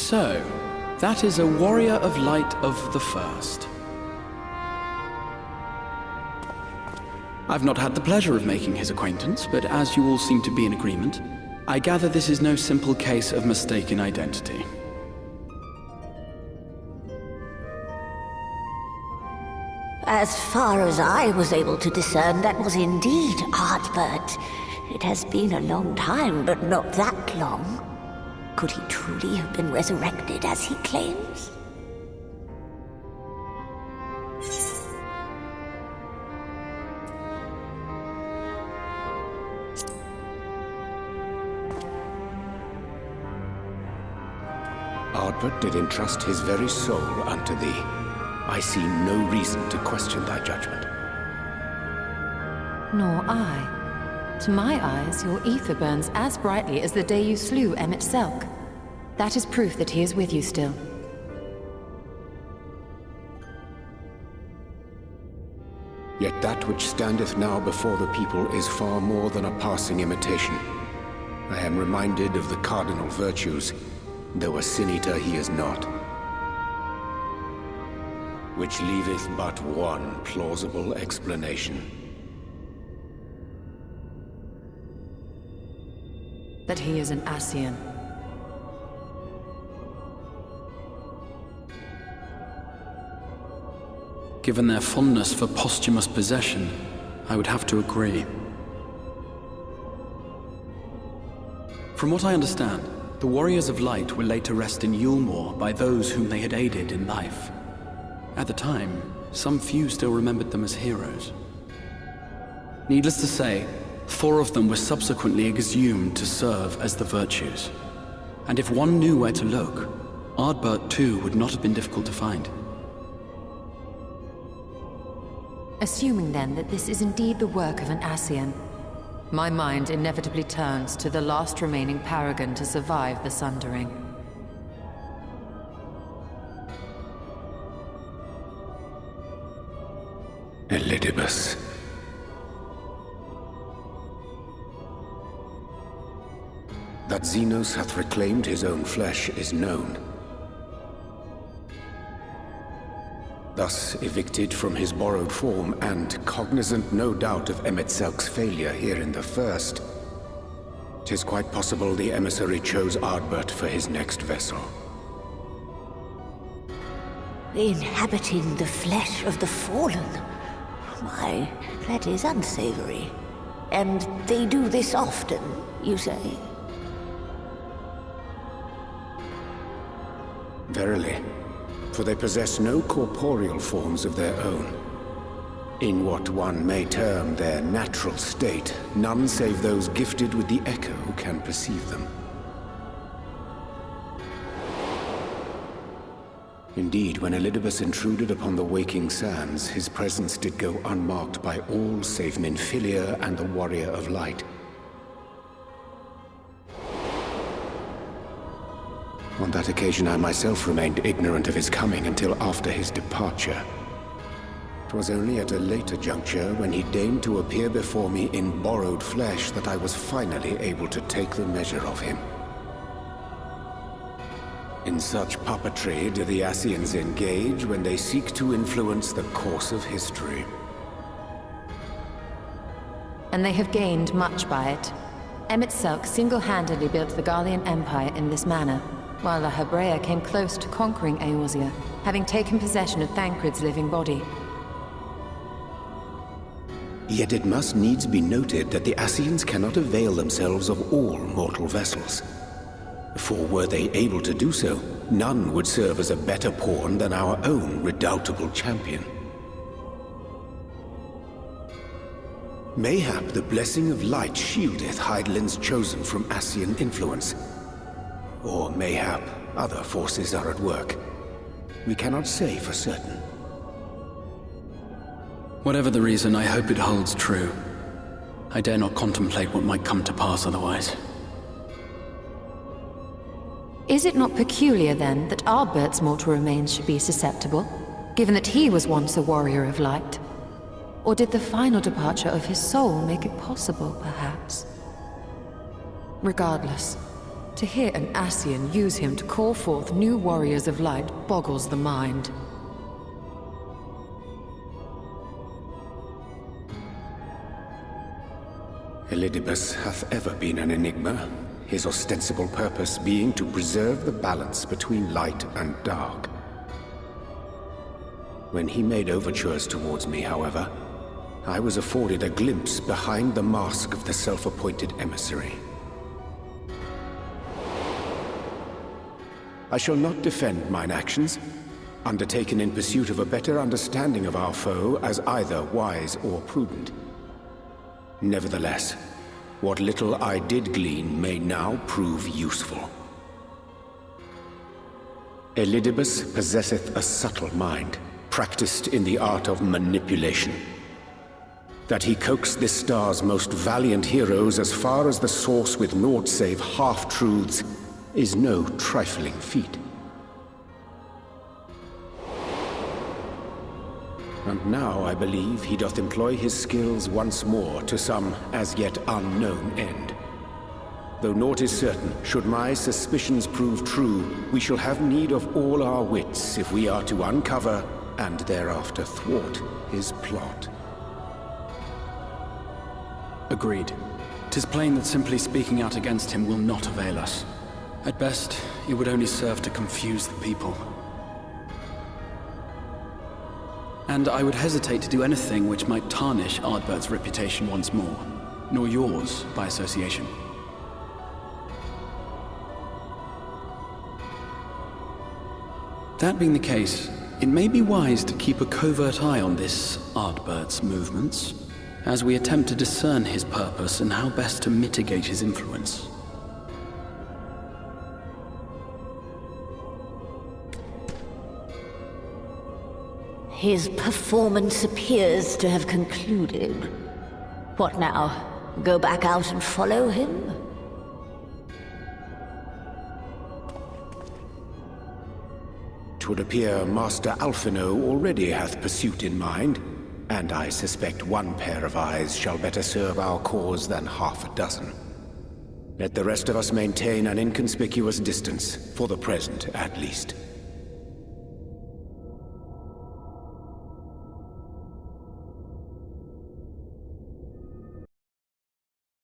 So, that is a warrior of light of the first. I've not had the pleasure of making his acquaintance, but as you all seem to be in agreement, I gather this is no simple case of mistaken identity. As far as I was able to discern, that was indeed Ardbert. It has been a long time, but not that long. Could he truly have been resurrected as he claims? Ardbert did entrust his very soul unto thee. I see no reason to question thy judgment. Nor I. To my eyes, your ether burns as brightly as the day you slew Emmett Selk. That is proof that he is with you still. Yet that which standeth now before the people is far more than a passing imitation. I am reminded of the cardinal virtues, though a sin-eater he is not. Which leaveth but one plausible explanation. That he is an Ascian. Given their fondness for posthumous possession, I would have to agree. From what I understand, the Warriors of Light were laid to rest in Yulmore by those whom they had aided in life. At the time, some few still remembered them as heroes. Needless to say, 4 of them were subsequently exhumed to serve as the virtues. And if one knew where to look, Ardbert too would not have been difficult to find. Assuming then that this is indeed the work of an Ascian, my mind inevitably turns to the last remaining paragon to survive the Sundering. Elidibus. That Xenos hath reclaimed his own flesh is known. Thus evicted from his borrowed form, and cognizant no doubt of Emmett Selk's failure here in the First, 'tis quite possible the emissary chose Ardbert for his next vessel. Inhabiting the flesh of the fallen? Why, that is unsavory. And they do this often, you say? Verily, for they possess no corporeal forms of their own. In what one may term their natural state, none save those gifted with the echo can perceive them. Indeed, when Elidibus intruded upon the waking sands, his presence did go unmarked by all save Minfilia and the Warrior of Light. On that occasion, I myself remained ignorant of his coming until after his departure. 'Twas only at a later juncture, when he deigned to appear before me in borrowed flesh, that I was finally able to take the measure of him. In such puppetry do the Ascians engage when they seek to influence the course of history. And they have gained much by it. Emmett Selk single-handedly built the Garlean Empire in this manner, while the Hebrea came close to conquering Eorzea, having taken possession of Thancred's living body. Yet it must needs be noted that the Ascians cannot avail themselves of all mortal vessels. For were they able to do so, none would serve as a better pawn than our own redoubtable champion. Mayhap the blessing of light shieldeth Hydaelyn's chosen from Ascian influence. Or mayhap other forces are at work. We cannot say for certain. Whatever the reason, I hope it holds true. I dare not contemplate what might come to pass otherwise. Is it not peculiar, then, that Ardbert's mortal remains should be susceptible, given that he was once a warrior of light? Or did the final departure of his soul make it possible, perhaps? Regardless, To hear an Ascian use him to call forth new warriors of light boggles the mind. Elidibus hath ever been an enigma, his ostensible purpose being to preserve the balance between light and dark. When he made overtures towards me, however, I was afforded a glimpse behind the mask of the self-appointed emissary. I shall not defend mine actions, undertaken in pursuit of a better understanding of our foe as either wise or prudent. Nevertheless, what little I did glean may now prove useful. Elidibus possesseth a subtle mind, practiced in the art of manipulation. That he coaxed this star's most valiant heroes as far as the source with naught save half-truths is no trifling feat. And now I believe he doth employ his skills once more to some as yet unknown end. Though naught is certain, should my suspicions prove true, we shall have need of all our wits if we are to uncover and thereafter thwart his plot. Agreed. 'Tis plain that simply speaking out against him will not avail us. At best, it would only serve to confuse the people. And I would hesitate to do anything which might tarnish Ardbert's reputation once more, nor yours by association. That being the case, it may be wise to keep a covert eye on this Ardbert's movements, as we attempt to discern his purpose and how best to mitigate his influence. His performance appears to have concluded. What now? Go back out and follow him? Twould appear Master Alphino already hath pursuit in mind, and I suspect one pair of eyes shall better serve our cause than half a dozen. Let the rest of us maintain an inconspicuous distance, for the present at least.